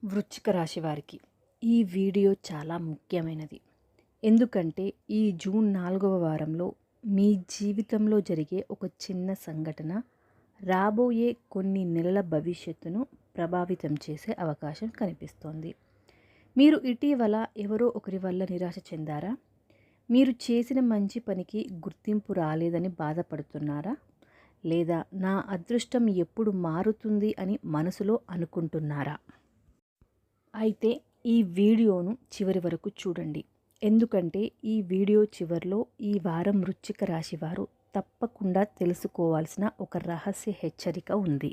వృశ్చిక రాశి వారికి ఈ వీడియో చాలా ముఖ్యమైనది. ఎందుకంటే ఈ జూన్ 4వ వారంలో మీ జీవితంలో జరిగే ఒక చిన్న సంఘటన రాబోయే కొన్ని నెలల భవిష్యత్తును ప్రభావితం చేసే అవకాశం కనిపిస్తోంది. మీరు ఇటీవల ఎవరో ఒకరి వల్ల నిరాశ చెందారా? మీరు చేసిన మంచి పనికి గుర్తింపు రాలేదని బాధపడుతున్నారా? లేదా నా అదృష్టం ఎప్పుడు మారుతుంది అని మనసులో అనుకుంటున్నారా? అయితే ఈ వీడియోను చివరి వరకు చూడండి. ఎందుకంటే ఈ వీడియో చివరిలో ఈ వారం వృశ్చిక రాశి వారు తప్పకుండా తెలుసుకోవాల్సిన ఒక రహస్య హెచ్చరిక ఉంది.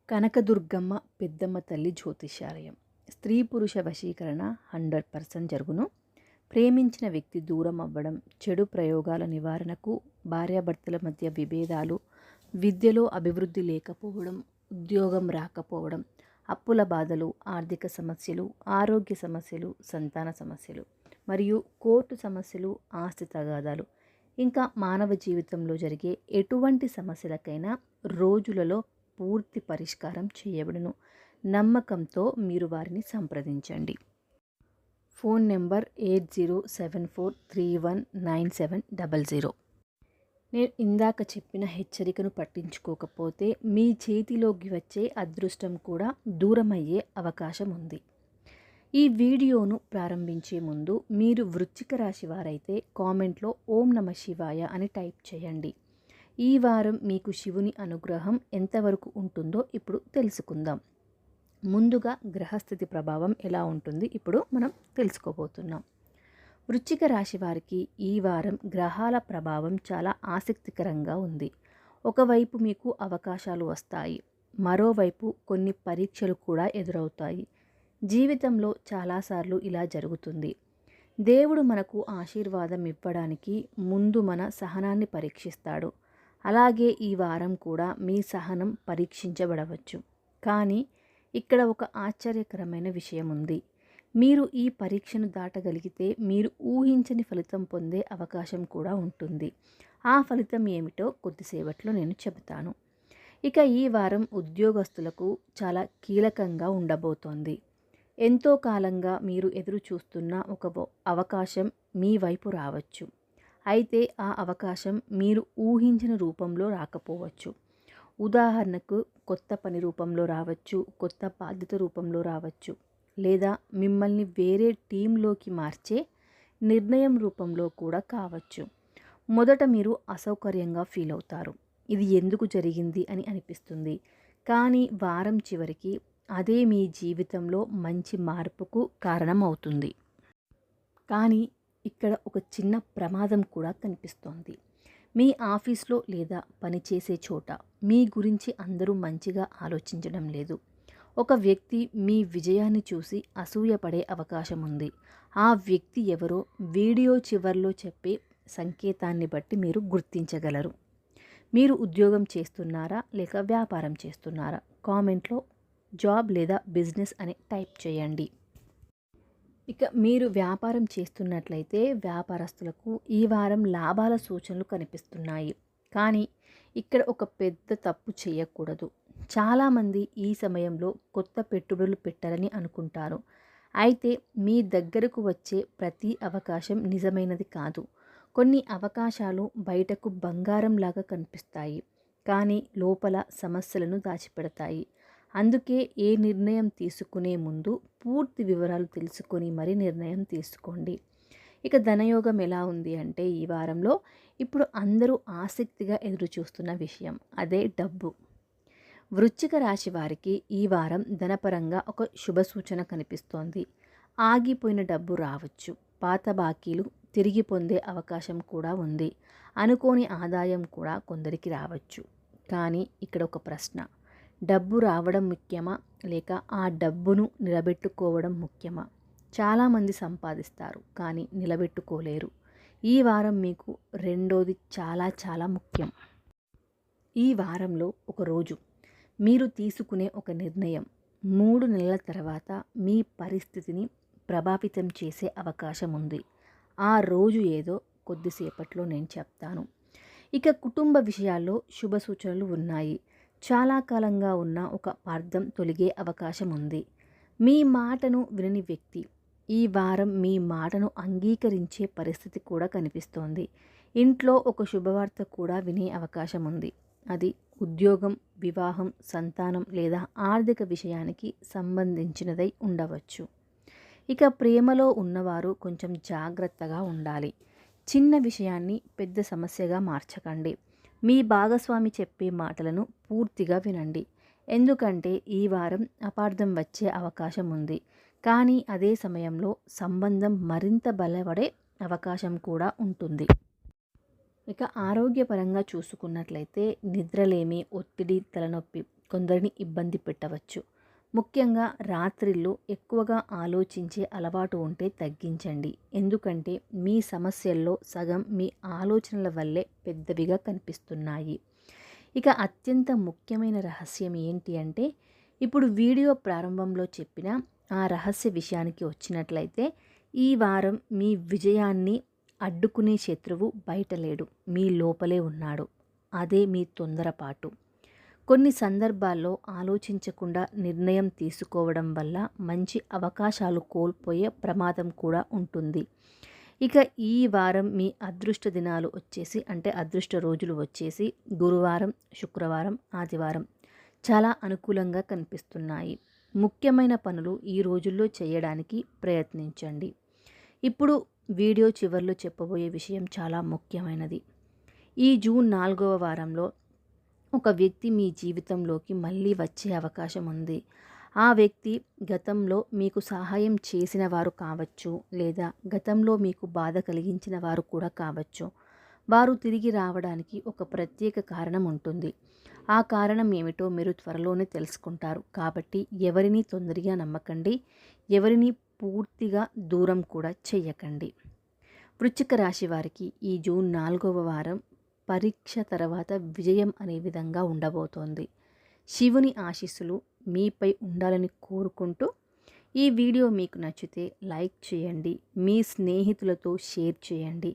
కనకదుర్గమ్మ పెద్దమ్మ తల్లి జ్యోతిష్యాలయం. స్త్రీ పురుష వశీకరణ 100% జరుగును. ప్రేమించిన వ్యక్తి దూరం అవ్వడం, చెడు ప్రయోగాల నివారణకు, భార్యాభర్తల మధ్య విభేదాలు, విద్యలో అభివృద్ధి లేకపోవడం, ఉద్యోగం రాకపోవడం, అప్పుల బాధలు, ఆర్థిక సమస్యలు, ఆరోగ్య సమస్యలు, సంతాన సమస్యలు మరియు కోర్టు సమస్యలు, ఆస్తి తగాదాలు, ఇంకా మానవ జీవితంలో జరిగే ఎటువంటి సమస్యలకైనా రోజులలో పూర్తి పరిష్కారం చేయబడును. నమ్మకంతో మీరు వారిని సంప్రదించండి. Phone number 8074319700. నేను ఇందాక చెప్పిన హెచ్చరికను పట్టించుకోకపోతే మీ చేతిలోకి వచ్చే అదృష్టం కూడా దూరమయ్యే అవకాశం ఉంది. ఈ వీడియోను ప్రారంభించే ముందు మీరు వృశ్చిక రాశి వారైతే కామెంట్లో ఓం నమ శివాయ అని టైప్ చేయండి. ఈ వారం మీకు శివుని అనుగ్రహం ఎంతవరకు ఉంటుందో ఇప్పుడు తెలుసుకుందాం. ముందుగా గ్రహస్థితి ప్రభావం ఎలా ఉంటుంది ఇప్పుడు మనం తెలుసుకోబోతున్నాం. వృశ్చిక రాశి వారికి ఈ వారం గ్రహాల ప్రభావం చాలా ఆసక్తికరంగా ఉంది. ఒకవైపు మీకు అవకాశాలు వస్తాయి, మరోవైపు కొన్ని పరీక్షలు కూడా ఎదురవుతాయి. జీవితంలో చాలాసార్లు ఇలా జరుగుతుంది. దేవుడు మనకు ఆశీర్వాదం ఇవ్వడానికి ముందు మన సహనాన్ని పరీక్షిస్తాడు. అలాగే ఈ వారం కూడా మీ సహనం పరీక్షించబడవచ్చు. కానీ ఇక్కడ ఒక ఆశ్చర్యకరమైన విషయం ఉంది. మీరు ఈ పరీక్షను దాటగలిగితే మీరు ఊహించని ఫలితం పొందే అవకాశం కూడా ఉంటుంది. ఆ ఫలితం ఏమిటో కొద్దిసేపట్లో నేను చెబుతాను. ఇక ఈ వారం ఉద్యోగస్తులకు చాలా కీలకంగా ఉండబోతోంది. ఎంతో కాలంగా మీరు ఎదురు చూస్తున్న ఒక అవకాశం మీ వైపు రావచ్చు. అయితే ఆ అవకాశం మీరు ఊహించిన రూపంలో రాకపోవచ్చు. ఉదాహరణకు కొత్త పని రూపంలో రావచ్చు, కొత్త బాధ్యత రూపంలో రావచ్చు, లేదా మిమ్మల్ని వేరే టీంలోకి మార్చే నిర్ణయం రూపంలో కూడా కావచ్చు. మొదట మీరు అసౌకర్యంగా ఫీల్ అవుతారు. ఇది ఎందుకు జరిగింది అని అనిపిస్తుంది. కానీ వారం చివరికి అదే మీ జీవితంలో మంచి మార్పుకు కారణమవుతుంది. కానీ ఇక్కడ ఒక చిన్న ప్రమాదం కూడా కనిపిస్తోంది. మీ ఆఫీస్లో లేదా పనిచేసే చోట మీ గురించి అందరూ మంచిగా ఆలోచించడం లేదు. ఒక వ్యక్తి మీ విజయాన్ని చూసి అసూయపడే అవకాశం ఉంది. ఆ వ్యక్తి ఎవరో వీడియో చివర్లో చెప్పే సంకేతాన్ని బట్టి మీరు గుర్తించగలరు. మీరు ఉద్యోగం చేస్తున్నారా లేక వ్యాపారం చేస్తున్నారా? కామెంట్లో జాబ్ లేదా బిజినెస్ అని టైప్ చేయండి. ఇక మీరు వ్యాపారం చేస్తున్నట్లయితే వ్యాపారస్తులకు ఈ వారం లాభాల సూచనలు కనిపిస్తున్నాయి. కానీ ఇక్కడ ఒక పెద్ద తప్పు చేయకూడదు. చాలామంది ఈ సమయంలో కొత్త పెట్టుబడులు పెట్టాలని అనుకుంటారు. అయితే మీ దగ్గరకు వచ్చే ప్రతి అవకాశం నిజమైనది కాదు. కొన్ని అవకాశాలు బయటకు బంగారంలాగా కనిపిస్తాయి, కానీ లోపల సమస్యలను దాచిపెడతాయి. అందుకే ఏ నిర్ణయం తీసుకునే ముందు పూర్తి వివరాలు తెలుసుకొని మరీ నిర్ణయం తీసుకోండి. ఇక ధనయోగం ఎలా ఉంది అంటే ఈ వారంలో ఇప్పుడు అందరూ ఆసక్తిగా ఎదురు చూస్తున్న విషయం అదే డబ్బు. వృశ్చిక రాశి వారికి ఈ వారం ధనపరంగా ఒక శుభ సూచన కనిపిస్తోంది. ఆగిపోయిన డబ్బు రావచ్చు. పాత బాకీలు తిరిగి పొందే అవకాశం కూడా ఉంది. అనుకోని ఆదాయం కూడా కొందరికి రావచ్చు. కానీ ఇక్కడ ఒక ప్రశ్న, డబ్బు రావడం ముఖ్యమా లేక ఆ డబ్బును నిలబెట్టుకోవడం ముఖ్యమా? చాలామంది సంపాదిస్తారు కానీ నిలబెట్టుకోలేరు. ఈ వారం మీకు రెండోది చాలా చాలా ముఖ్యం. ఈ వారంలో ఒక రోజు మీరు తీసుకునే ఒక నిర్ణయం 3 నెలల తర్వాత మీ పరిస్థితిని ప్రభావితం చేసే అవకాశం ఉంది. ఆ రోజు ఏదో కొద్దిసేపట్లో నేను చెప్తాను. ఇక కుటుంబ విషయాల్లో శుభ సూచనలు ఉన్నాయి. చాలా కాలంగా ఉన్న ఒక అపార్థం తొలగే అవకాశం ఉంది. మీ మాటను వినని వ్యక్తి ఈ వారం మీ మాటను అంగీకరించే పరిస్థితి కూడా కనిపిస్తోంది. ఇంట్లో ఒక శుభవార్త కూడా వినే అవకాశం ఉంది. అది ఉద్యోగం, వివాహం, సంతానం లేదా ఆర్థిక విషయానికి సంబంధించినదై ఉండవచ్చు. ఇక ప్రేమలో ఉన్నవారు కొంచెం జాగ్రత్తగా ఉండాలి. చిన్న విషయాన్ని పెద్ద సమస్యగా మార్చకండి. మీ భాగస్వామి చెప్పే మాటలను పూర్తిగా వినండి. ఎందుకంటే ఈ వారం అపార్థం వచ్చే అవకాశం ఉంది. కానీ అదే సమయంలో సంబంధం మరింత బలపడే అవకాశం కూడా ఉంటుంది. ఇక ఆరోగ్యపరంగా చూసుకున్నట్లయితే నిద్రలేమి, ఒత్తిడి, తలనొప్పి కొందరిని ఇబ్బంది పెట్టవచ్చు. ముఖ్యంగా రాత్రిళ్ళు ఎక్కువగా ఆలోచించే అలవాటు ఉంటే తగ్గించండి. ఎందుకంటే మీ సమస్యల్లో సగం మీ ఆలోచనల వల్లే పెద్దవిగా కనిపిస్తున్నాయి. ఇక అత్యంత ముఖ్యమైన రహస్యం ఏంటి అంటే, ఇప్పుడు వీడియో ప్రారంభంలో చెప్పిన ఆ రహస్య విషయానికి వచ్చినట్లయితే, ఈ వారం మీ విజయాన్ని అడ్డుకునే శత్రువు బయట లేడు, మీ లోపలే ఉన్నాడు. అదే మీ తొందరపాటు. కొన్ని సందర్భాల్లో ఆలోచించకుండా నిర్ణయం తీసుకోవడం వల్ల మంచి అవకాశాలు కోల్పోయే ప్రమాదం కూడా ఉంటుంది. ఇక ఈ వారం మీ అదృష్ట దినాలు వచ్చేసి అంటే అదృష్ట రోజులు వచ్చేసి గురువారం, శుక్రవారం, ఆదివారం చాలా అనుకూలంగా కనిపిస్తున్నాయి. ముఖ్యమైన పనులు ఈ రోజుల్లో చేయడానికి ప్రయత్నించండి. ఇప్పుడు వీడియో చివర్లో చెప్పబోయే విషయం చాలా ముఖ్యమైనది. ఈ జూన్ 4వ వారంలో ఒక వ్యక్తి మీ జీవితంలోకి మళ్ళీ వచ్చే అవకాశం ఉంది. ఆ వ్యక్తి గతంలో మీకు సహాయం చేసిన వారు కావచ్చు, లేదా గతంలో మీకు బాధ కలిగించిన వారు కూడా కావచ్చు. వారు తిరిగి రావడానికి ఒక ప్రత్యేక కారణం ఉంటుంది. ఆ కారణం ఏమిటో మీరు త్వరలోనే తెలుసుకుంటారు. కాబట్టి ఎవరిని తొందరగా నమ్మకండి, ఎవరిని పూర్తిగా దూరం కూడా చెయ్యకండి. వృశ్చిక రాశి వారికి ఈ జూన్ 4వ వారం పరీక్ష తర్వాత విజయం అనే విధంగా ఉండబోతోంది. శివుని ఆశీస్సులు మీపై ఉండాలని కోరుకుంటూ ఈ వీడియో మీకు నచ్చితే లైక్ చేయండి, మీ స్నేహితులతో షేర్ చేయండి,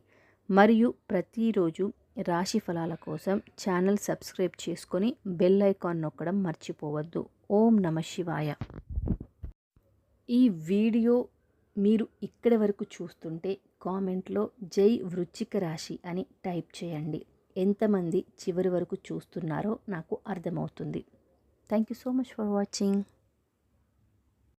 మరియు ప్రతిరోజు రాశి ఫలాల కోసం ఛానల్ సబ్స్క్రైబ్ చేసుకొని బెల్ ఐకాన్ నొక్కడం మర్చిపోవద్దు. ఓం నమః శివాయ. ఈ వీడియో మీరు ఇక్కడి వరకు చూస్తుంటే కామెంట్లో జై వృశ్చిక రాశి అని టైప్ చేయండి. ఎంతమంది చివరి వరకు చూస్తున్నారో నాకు అర్థమవుతుంది. Thank you so much for watching.